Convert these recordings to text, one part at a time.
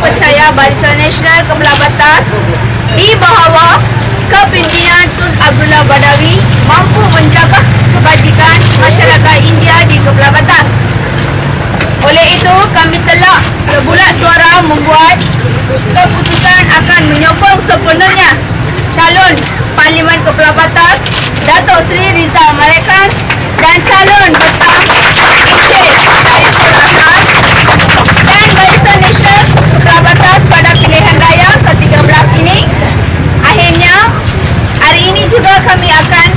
percaya Barisan Nasional Kebelah Batas di bawah kepimpinan Tun Abdullah Badawi mampu menjaga kebajikan masyarakat India di Kebelah Batas. Oleh itu, kami telah sebulat suara membuat keputusan akan menyokong sepenuhnya calon Parlimen Kebelah Batas Datuk Seri Rizal Marakan dan calon Ketua dari Surat dan Barisan Nasional Kebelah Batas pada pilihan raya ke-13 ini. Akhirnya, hari ini juga kami akan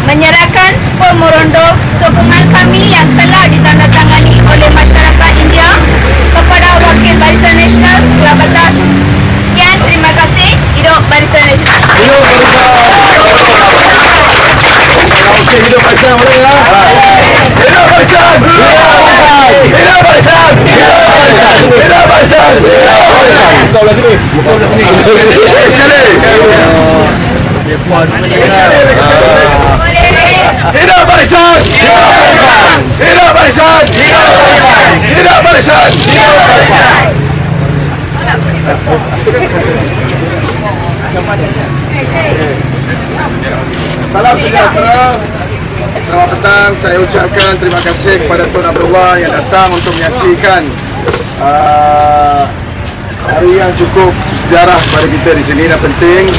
menyerahkan memorandum sokongan kami yang telah ditandatangani oleh masyarakat India kepada Wakil Barisan Nasional Kebelah Batas. Sekian, terima kasih. Hidup Barisan Nasional. Hidup Barisan. Okey, hidup Barisan boleh ya? Hidup Barisan. Hidup Barisan. Hidup Barisan. Hidup Barisan. Hidup Barisan. Kau belah sini. Sekali. Hidup Barisan. Hidup Barisan. Hidup Barisan. Hidup Barisan. Salam sejahtera. Selamat petang. Saya ucapkan terima kasih kepada Tun Abdullah yang datang untuk menyaksikan hari yang cukup sejarah kepada kita di sini dan penting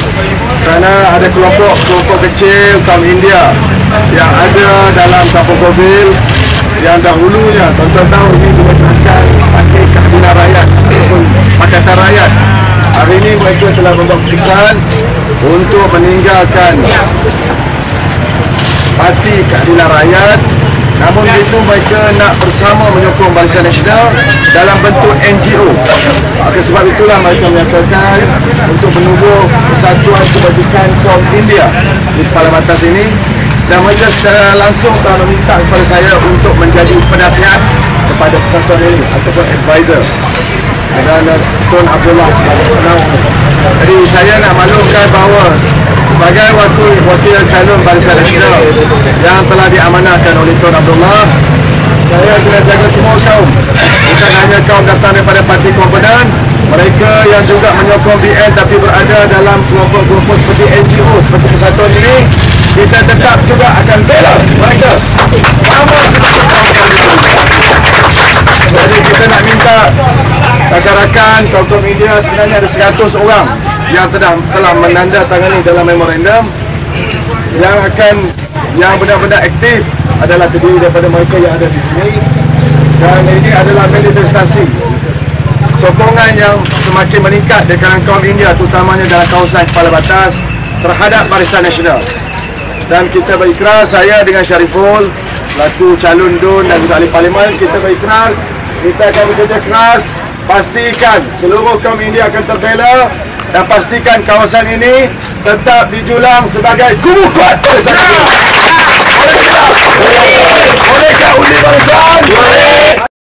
kerana ada kelompok kecil kaum India yang ada dalam kampung Kobil yang dahulunya tuan-tuan tahu ini merupakan parti keadilan rakyat ataupun Pakatan Rakyat. Hari ini mereka telah membuat keputusan untuk meninggalkan Parti Keadilan Rakyat. Namun begitu mereka nak bersama menyokong Barisan Nasional dalam bentuk NGO. Oleh sebab itulah mereka menyatakan untuk menubuh Persatuan Kebajikan Kaum India di Kepala Batas ini, dan mereka secara langsung telah meminta kepada saya untuk menjadi penasihat kepada persatuan ini ataupun advisor. Dan Tun Abdullah sebagai penaung. Jadi saya nak maklumkan bahawa sebagai wakil calon Barisan Nasional yang telah diamanahkan oleh Tun Abdullah, saya kena jaga semua kaum, bukan hanya kaum datang daripada parti komponen, mereka yang juga menyokong BN tapi berada dalam kelompok-kelompok seperti NGO seperti persatuan ini, kita tetap juga akan bela mereka sama seperti kaum. Jadi kita nak minta rakan-rakan kaum India, sebenarnya ada 100 orang yang telah menandatangani dalam memorandum yang benar-benar aktif adalah terdiri daripada mereka yang ada di sini, dan ini adalah manifestasi sokongan yang semakin meningkat di kalangan kaum India, terutamanya dalam kawasan Kepala Batas terhadap Barisan Nasional. Dan kita berikrar, saya dengan Syariful selaku calon DUN dan juga ahli parlimen, kita berikrar kita akan bekerja keras pastikan seluruh kaum India akan terbela dan pastikan kawasan ini tetap dijulang sebagai kubu kuat Barisan Nasional. Bolehkah undi Barisan? Boleh.